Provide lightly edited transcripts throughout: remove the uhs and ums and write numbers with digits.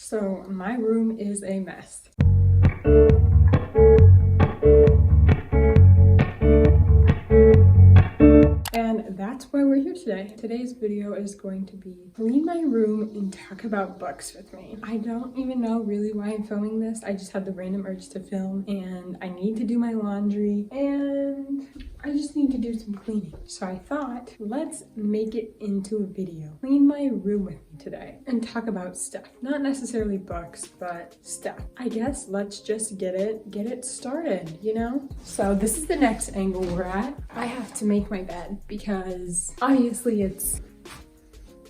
So my room is a mess. And that's why we're here today. Today's video is going to be clean my room and talk about books with me. I don't even know really why I'm filming this. I just had the random urge to film and I need to do my laundry and I just need to do some cleaning. So I thought, let's make it into a video. Clean my room with me today and talk about stuff. Not necessarily books, but stuff. I guess let's just get it started, you know? So this is the next angle we're at. I have to make my bed because obviously it's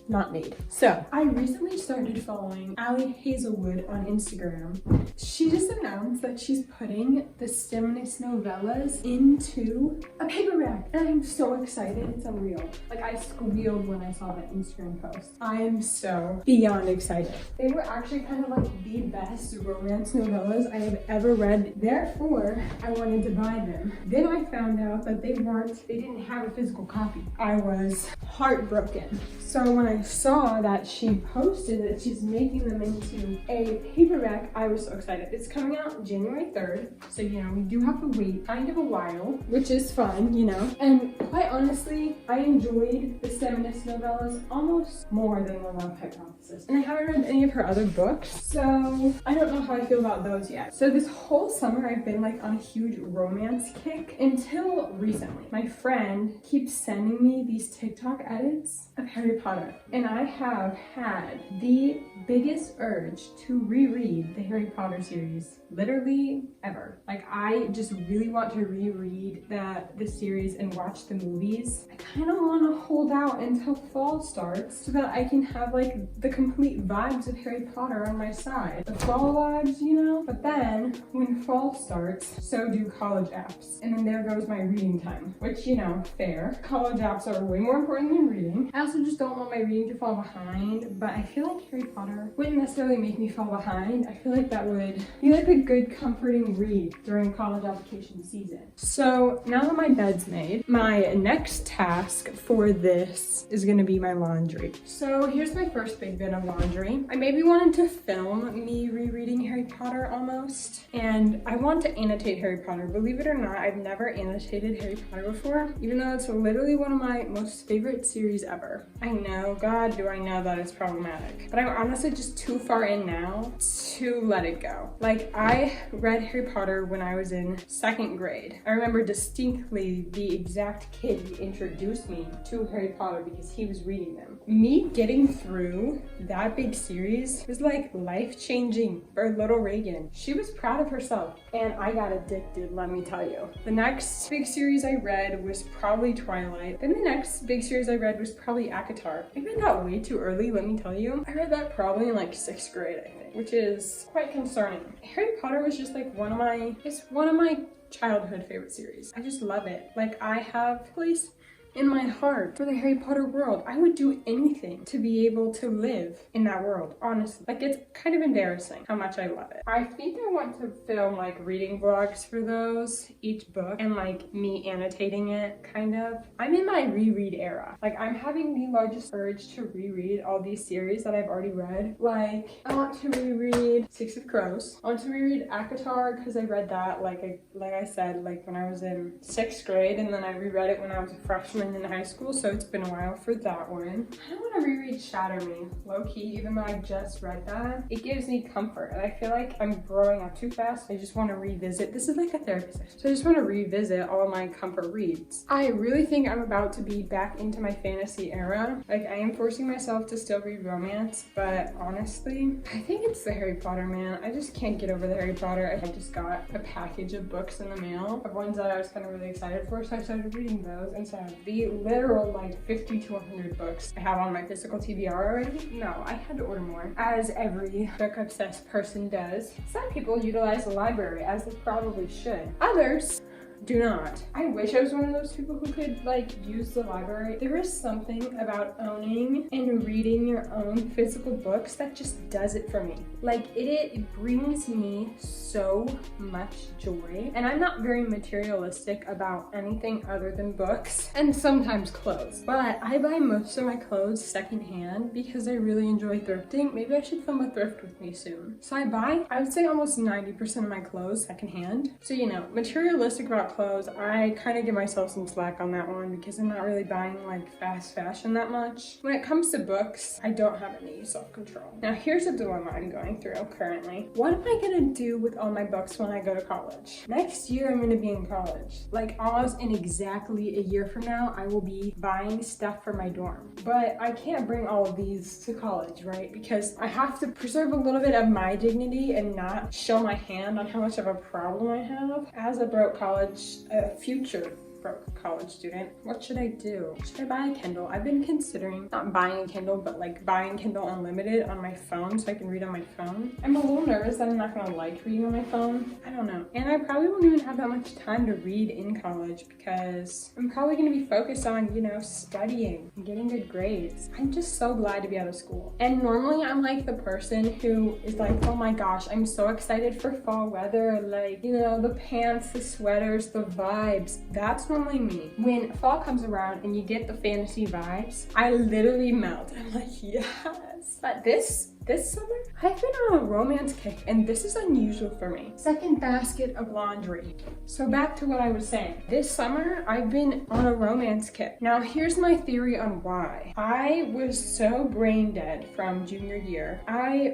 not made. So I recently started following Allie Hazelwood on Instagram. She just announced that she's putting the Feminist novellas into a paperback and I'm so excited. It's unreal. Like I squealed when I saw that Instagram post. I am so beyond excited. They were actually kind of like the best romance novellas I have ever read. Therefore, I wanted to buy them. Then I found out that they didn't have a physical copy. I was heartbroken. So when I saw that she posted that she's making them into a paperback, I was so excited. It's coming out January 3rd, so you know, we do have to wait kind of a while, which is fun, you know. And quite honestly, I enjoyed the Feminist novellas almost more than the Love Hypothesis. And I haven't read any of her other books, so I don't know how I feel about those yet. So this whole summer, I've been like on a huge romance kick until recently. My friend keeps sending me these TikTok edits of Harry Potter. And I have had the biggest urge to reread the Harry Potter series, literally ever. Like I just really want to reread the series and watch the movies. I kind of want to hold out until fall starts so that I can have like the complete vibes of Harry Potter on my side. The fall vibes, you know? But then when fall starts, so do college apps. And then there goes my reading time, which, you know, fair. College apps are way more important than reading. I also just don't want my reading to fall behind, but I feel like Harry Potter wouldn't necessarily make me fall behind. I feel like that would be like a good comforting read during college application season. So now that my bed's made, my next task for this is gonna be my laundry. So here's my first big bit of laundry. I maybe wanted to film me rereading Harry Potter almost, and I want to annotate Harry Potter. Believe it or not, I've never annotated Harry Potter before, even though it's literally one of my most favorite series ever. I know, God, do I know that it's problematic, but I'm honestly just too far in now to let it go. Like I read Harry Potter when I was in 2nd grade. I remember distinctly the exact kid who introduced me to Harry Potter because he was reading them. Me getting through that big series was like life-changing for little Reagan. She was proud of herself and I got addicted, let me tell you. The next big series I read was probably Twilight. Then the next big series I read was probably ACOTAR. I read that way too early, let me tell you. I read that probably in like 6th grade, I think, which is quite concerning. Harry Potter was just like one of my childhood favorite series. I just love it. Like I have a place in my heart for the Harry Potter world. I would do anything to be able to live in that world, honestly. Like it's kind of embarrassing how much I love it. I think I want to film like reading vlogs for those, each book, and like me annotating it, kind of. I'm in my reread era. Like I'm having the largest urge to reread all these series that I've already read. Like I want to reread Six of Crows. I want to reread ACOTAR because I read that like I said, like when I was in 6th grade, and then I reread it when I was a freshman in high school, so it's been a while for that one. I don't want to reread Shatter Me, low-key, even though I just read that. It gives me comfort, and I feel like I'm growing up too fast. I just want to revisit. This is like a therapy session, so I just want to revisit all of my comfort reads. I really think I'm about to be back into my fantasy era. Like, I am forcing myself to still read romance, but honestly, I think it's the Harry Potter, man. I just can't get over the Harry Potter. I just got a package of books in the mail, of ones that I was kind of really excited for, so I started reading those, and so the literal like 50 to 100 books I have on my physical TBR already. No, I had to order more, as every book obsessed person does. Some people utilize the library, as they probably should. Others Do not. I wish I was one of those people who could like use the library. There is something about owning and reading your own physical books that just does it for me. Like it brings me so much joy. And I'm not very materialistic about anything other than books and sometimes clothes. But I buy most of my clothes secondhand because I really enjoy thrifting. Maybe I should film a thrift with me soon. So I would say almost 90% of my clothes secondhand. So you know, materialistic about clothes, I kind of give myself some slack on that one because I'm not really buying like fast fashion that much. When it comes to books, I don't have any self-control. Now here's a dilemma I'm going through currently. What am I gonna do with all my books when I go to college? Next year I'm gonna be in college. Like almost in exactly a year from now, I will be buying stuff for my dorm. But I can't bring all of these to college, right? Because I have to preserve a little bit of my dignity and not show my hand on how much of a problem I have as a future broke college student. What should I do? Should I buy a Kindle? I've been considering not buying a Kindle, but like buying Kindle Unlimited on my phone so I can read on my phone. I'm a little nervous that I'm not gonna like reading on my phone. I don't know. And I probably won't even have that much time to read in college because I'm probably gonna be focused on, you know, studying and getting good grades. I'm just so glad to be out of school. And normally I'm like the person who is like, oh my gosh, I'm so excited for fall weather. Like, you know, the pants, the sweaters, the vibes. That's normally me. When fall comes around and you get the fantasy vibes, I literally melt. I'm like, yes. But this summer, I've been on a romance kick, and this is unusual for me. Second basket of laundry. So back to what I was saying. This summer, I've been on a romance kick. Now, here's my theory on why. I was so brain dead from junior year.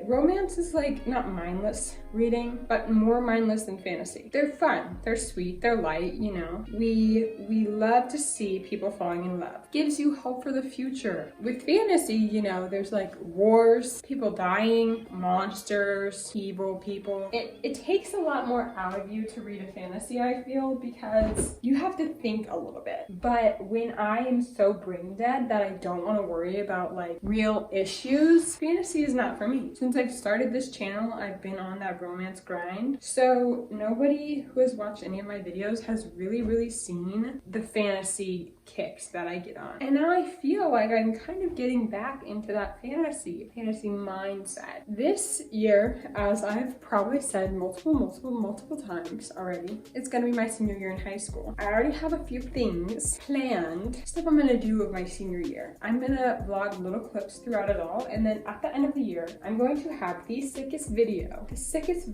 Romance is like not mindless reading, but more mindless than fantasy. They're fun, they're sweet, they're light, you know. We love to see people falling in love. Gives you hope for the future. With fantasy, you know, there's like wars, people dying, monsters, evil people. It takes a lot more out of you to read a fantasy, I feel, because you have to think a little bit. But when I am so brain dead that I don't want to worry about like real issues, fantasy is not for me. Since I've started this channel, I've been on that romance grind. So nobody who has watched any of my videos has really seen the fantasy kicks that I get on. And now I feel like I'm kind of getting back into that fantasy mindset. This year, as I've probably said multiple times already, it's gonna be my senior year in high school. I already have a few things planned, stuff I'm gonna do with my senior year. I'm gonna vlog little clips throughout it all, and then at the end of the year, I'm going to have the sickest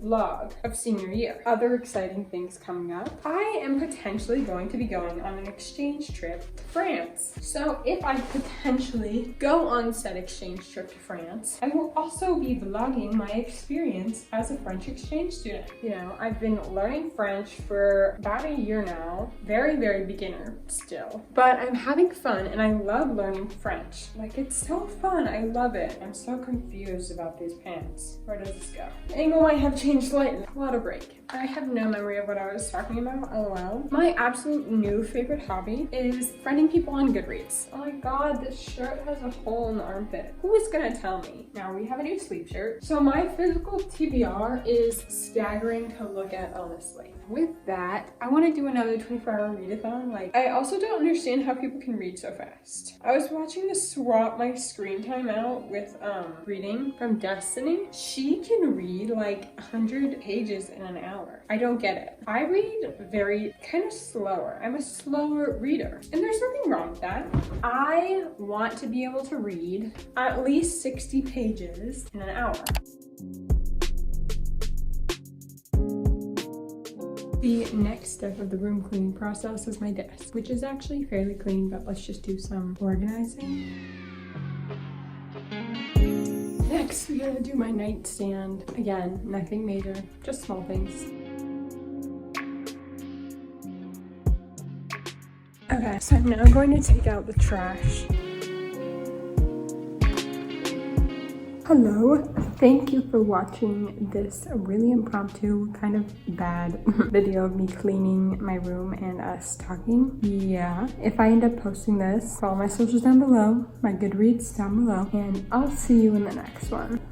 vlog of senior year. Other exciting things coming up. I am potentially going to be going on an exchange trip to France. So if I potentially go on said exchange trip to France, I will also be vlogging my experience as a French exchange student. You know, I've been learning French for about a year now. Very beginner still. But I'm having fun and I love learning French. Like, it's so fun. I love it. I'm so confused about these pants. Where does this go? The angle might have changed slightly. What a break. I have no memory of what I was talking about, lol. My absolute new favorite hobby is friending people on Goodreads. Oh my god, this shirt has a hole in the armpit. Who is gonna tell me? Now we have a new sleeve shirt. So my physical TBR is staggering to look at, honestly. With that, I want to do another 24-hour readathon. Like, I also don't understand how people can read so fast. I was watching this swap my screen time out with reading from Destiny. She can read like 100 pages in an hour. I don't get it. I read very kind of slower. I'm a slower reader, and there's nothing wrong with that. I want to be able to read at least 60 pages in an hour. The next step of the room cleaning process is my desk, which is actually fairly clean, but let's just do some organizing. Next, we gotta do my nightstand. Again, nothing major, just small things. Okay, so I'm now going to take out the trash. Hello, thank you for watching this really impromptu, kind of bad video of me cleaning my room and us talking. Yeah, if I end up posting this, follow my socials down below, my Goodreads down below, and I'll see you in the next one.